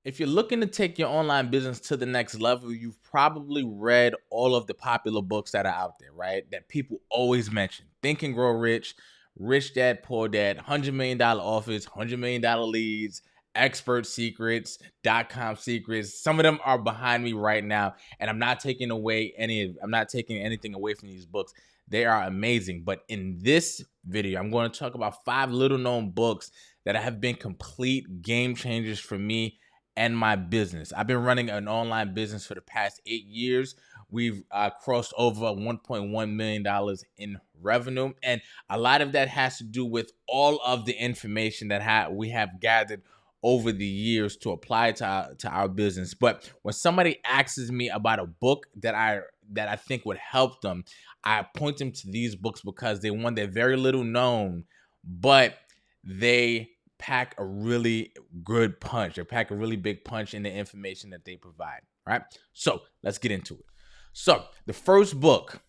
If you're looking to take your online business to the next level, you've probably read all of the popular books that are out there, right? That people always mention. Think and Grow Rich, Rich Dad, Poor Dad, $100 million offers, $100 million leads, expert secrets, .com secrets. Some of them are behind me right now, and I'm not taking anything away from these books. They are amazing. But in this video, I'm going to talk about 5 little known books that have been complete game changers for me and my business. I've been running an online business for the past 8 years. We've crossed over $1.1 million in revenue. And a lot of that has to do with all of the information that we have gathered over the years to apply to our business. But when somebody asks me about a book that I think would help them, I point them to these books because they're very little known, but they pack a really good punch. They pack a really big punch in the information that they provide. All right. So let's get into it. So the first book,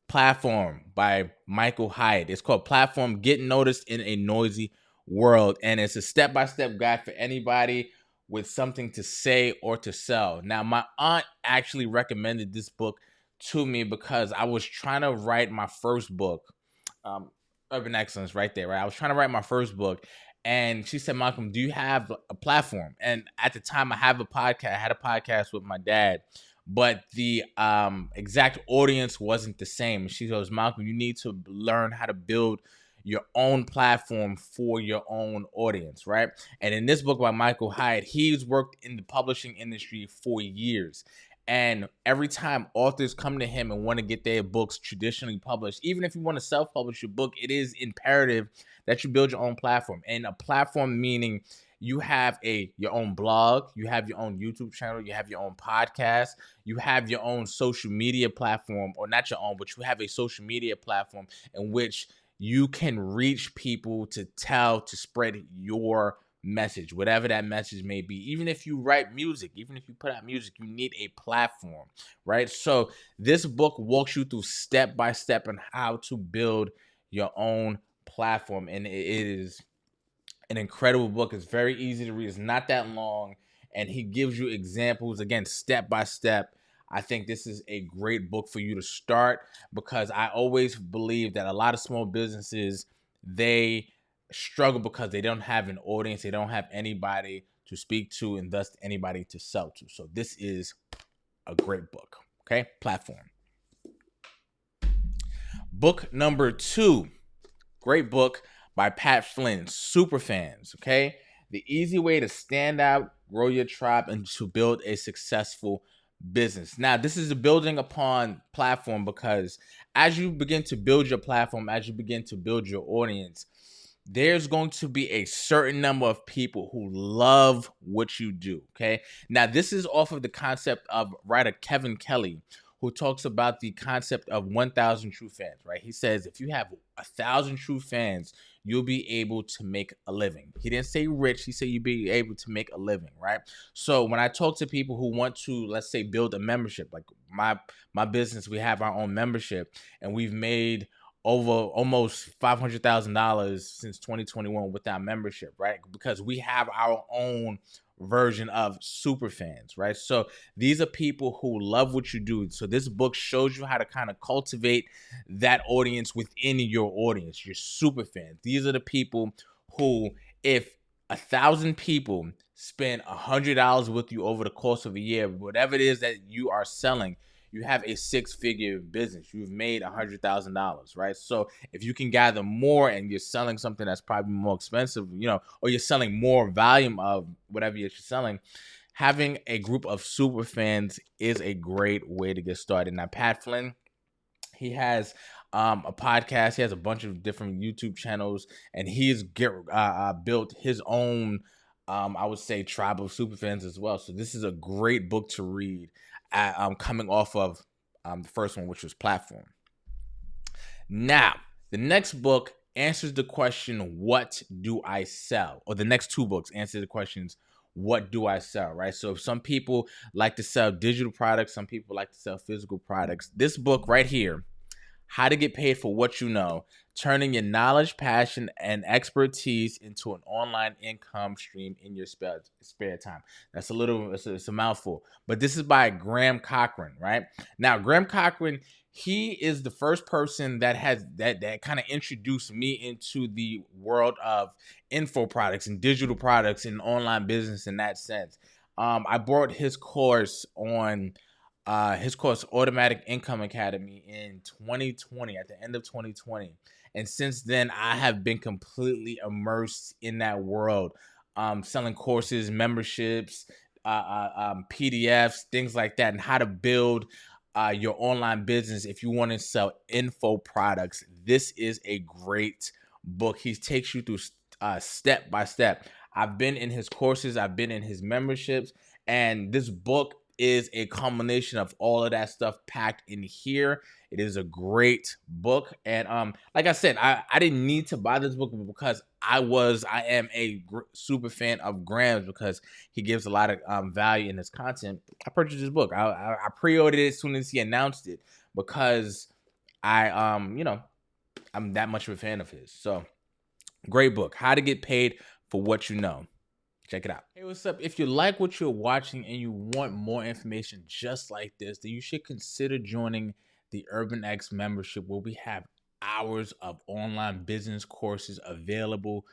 Platform by Michael Hyatt. It's called Platform: Get Noticed in a Noisy World. And it's a step-by-step guide for anybody with something to say or to sell. Now, my aunt actually recommended this book to me because I was trying to write my first book, Urban Excellence, right there, right? I was trying to write my first book. And she said, Malcolm, do you have a platform? And at the time, I had a podcast with my dad, but the exact audience wasn't the same. She goes, Malcolm, you need to learn how to build your own platform for your own audience, right? And in this book by Michael Hyatt, he's worked in the publishing industry for years. And every time authors come to him and want to get their books traditionally published, even if you want to self-publish your book, it is imperative that you build your own platform. And a platform meaning you have your own blog, you have your own YouTube channel, you have your own podcast, you have your own social media platform, or not your own, but you have a social media platform in which you can reach people to spread your message, whatever that message may be. Even if you write music, even if you put out music, you need a platform, right? So this book walks you through step by step on how to build your own platform, and it is an incredible book. It's very easy to read. It's not that long, and he gives you examples, again, step by step. I think this is a great book for you to start because I always believe that a lot of small businesses, they struggle because they don't have an audience. They don't have anybody to speak to and thus anybody to sell to. So this is a great book. Okay, Platform. Book number 2, great book by Pat Flynn, Superfans. Okay, the easy way to stand out, grow your tribe, and to build a successful business. Now, this is a building upon platform because as you begin to build your platform, as you begin to build your audience, there's going to be a certain number of people who love what you do. Okay. Now, this is off of the concept of writer Kevin Kelly, who talks about the concept of 1,000 true fans, right? He says if you have 1,000 true fans, you'll be able to make a living. He didn't say rich. He said you'll be able to make a living, right? So when I talk to people who want to, let's say, build a membership, like my business, we have our own membership, and we've made over almost $500,000 since 2021 with our membership, right? Because we have our own version of super fans, right? So these are people who love what you do. So this book shows you how to kind of cultivate that audience within your audience, your super fans. These are the people who, if 1,000 people spend $100 with you over the course of a year, whatever it is that you are selling, you have a 6-figure business. You've made $100,000, right? So if you can gather more and you're selling something that's probably more expensive, or you're selling more volume of whatever you're selling, having a group of super fans is a great way to get started. Now, Pat Flynn, he has a podcast. He has a bunch of different YouTube channels, and he's built his own, I would say, tribe of super fans as well. So this is a great book to read, coming off of the first one, which was Platform. Now, the next book answers the question, what do I sell? Or the next 2 books answer the questions, what do I sell, right? So some people like to sell digital products. Some people like to sell physical products. This book right here, How to Get Paid for What You Know, turning your knowledge, passion, and expertise into an online income stream in your spare time. That's it's a mouthful, but this is by Graham Cochran, right? Now, Graham Cochran, he is the first person that has that kind of introduced me into the world of info products and digital products and online business in that sense. I bought his course Automatic Income Academy in 2020, at the end of 2020. And since then, I have been completely immersed in that world, selling courses, memberships, PDFs, things like that, and how to build your online business if you want to sell info products. This is a great book. He takes you through step by step. I've been in his courses, I've been in his memberships, and this book is a combination of all of that stuff packed in here. It is a great book, and like I said, I didn't need to buy this book because I am a super fan of Graham's, because he gives a lot of value in his content. I purchased this book. I pre-ordered it as soon as he announced it, because I'm that much of a fan of his. So great book, How to Get Paid for What You Know. Check it out. Hey, what's up? If you like what you're watching and you want more information just like this, then you should consider joining the Urban X membership, where we have hours of online business courses available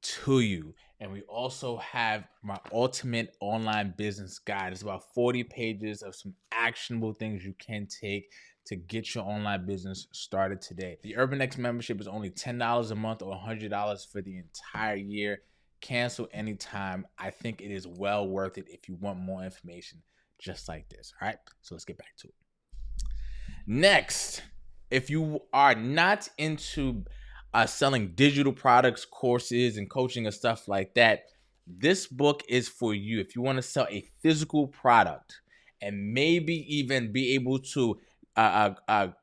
to you. And we also have my ultimate online business guide. It's about 40 pages of some actionable things you can take to get your online business started today. The Urban X membership is only $10 a month or $100 for the entire year. Cancel anytime. I think it is well worth it if you want more information just like this. All right, so let's get back to it. Next, if you are not into selling digital products, courses, and coaching and stuff like that, this book is for you. If you want to sell a physical product and maybe even be able to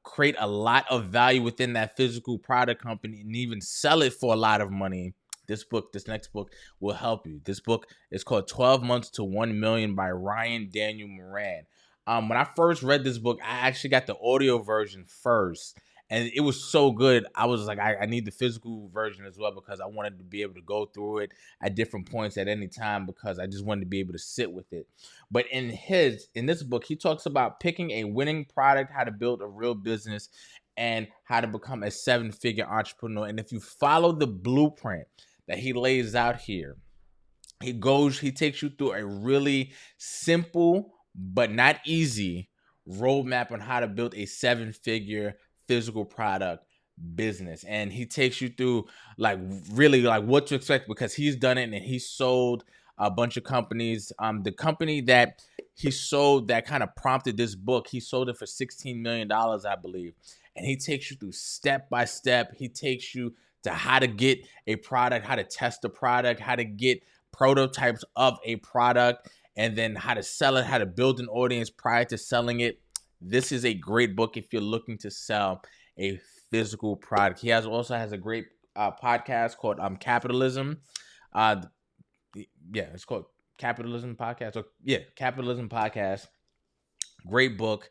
create a lot of value within that physical product company and even sell it for a lot of money, this next book will help you. This book is called 12 Months to 1 Million by Ryan Daniel Moran. When I first read this book, I actually got the audio version first, and it was so good. I was like, I need the physical version as well, because I wanted to be able to go through it at different points at any time, because I just wanted to be able to sit with it. But in this book, he talks about picking a winning product, how to build a real business, and how to become a 7-figure entrepreneur. And if you follow the blueprint that he lays out here, he takes you through a really simple but not easy roadmap on how to build a 7-figure physical product business. And he takes you through really what to expect, because he's done it and he sold a bunch of companies. The company that he sold that kind of prompted this book, he sold it for $16 million, I believe. And he takes you through step by step. He takes you to how to get a product, how to test the product, how to get prototypes of a product, and then how to sell it, how to build an audience prior to selling it. This is a great book if you're looking to sell a physical product. He also has a great podcast called Capitalism. It's called Capitalism Podcast. Capitalism Podcast. Great book.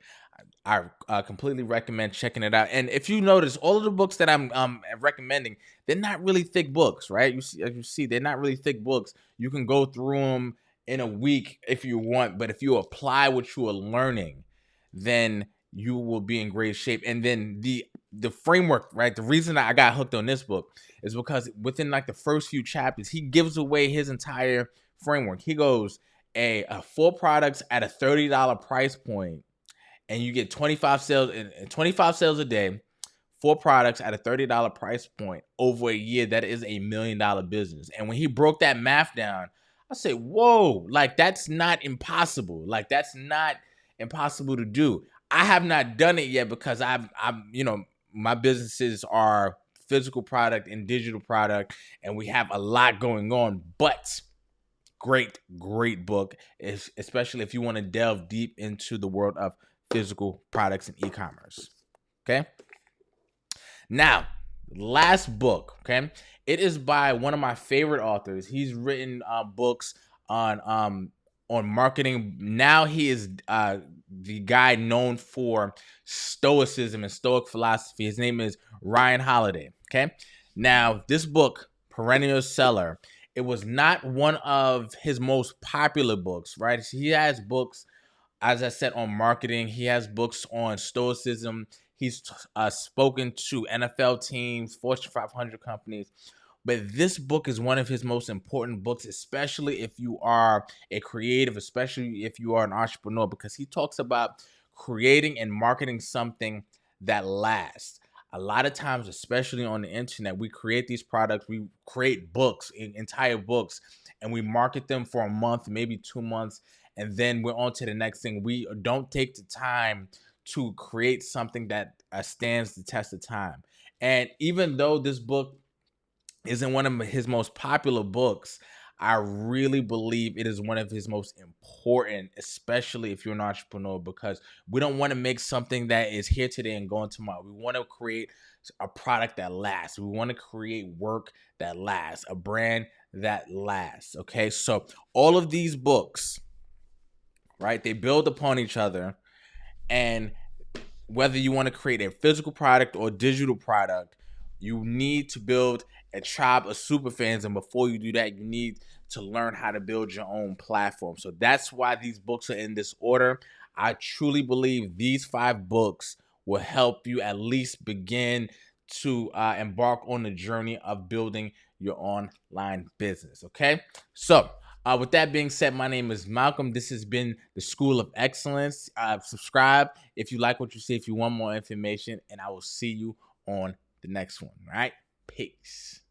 I completely recommend checking it out. And if you notice, all of the books that I'm recommending, they're not really thick books, right? You see, they're not really thick books. You can go through them in a week if you want, but if you apply what you are learning, then you will be in great shape. And then the framework, right? The reason I got hooked on this book is because within the first few chapters, he gives away his entire framework. He goes, 4 products at a $30 price point, and you get 25 sales a day, 4 products at a $30 price point over a year. That is $1 million business. And when he broke that math down, I said, whoa, that's not impossible. That's not impossible to do. I have not done it yet, because my businesses are physical product and digital product, and we have a lot going on. But great book, especially if you want to delve deep into the world of physical products and e-commerce. Okay. Now, last book. Okay. It is by one of my favorite authors. He's written books on on marketing. Now he is the guy known for stoicism and stoic philosophy. His name is Ryan Holiday. Okay. Now, this book, perennial seller, it was not one of his most popular books, right? He has books, as I said, on marketing. He has books on stoicism. He's spoken to NFL teams, Fortune 500 companies. But this book is one of his most important books, especially if you are a creative, especially if you are an entrepreneur, because he talks about creating and marketing something that lasts. A lot of times, especially on the internet, we create these products, we create books, entire books, and we market them for a month, maybe 2 months, and then we're on to the next thing. We don't take the time to create something that stands the test of time. And even though this book isn't one of his most popular books, I really believe it is one of his most important, especially if you're an entrepreneur, because we don't want to make something that is here today and gone tomorrow. We want to create a product that lasts. We want to create work that lasts, a brand that lasts. Okay, so all of these books, right, they build upon each other. And whether you want to create a physical product or digital product, you need to build a tribe of super fans. And before you do that, you need to learn how to build your own platform. So that's why these books are in this order. I truly believe these 5 books will help you at least begin to embark on the journey of building your online business. Okay. So, with that being said, my name is Malcolm. This has been the School of Excellence. Subscribe if you like what you see, if you want more information, and I will see you on the next one. All right. Peace.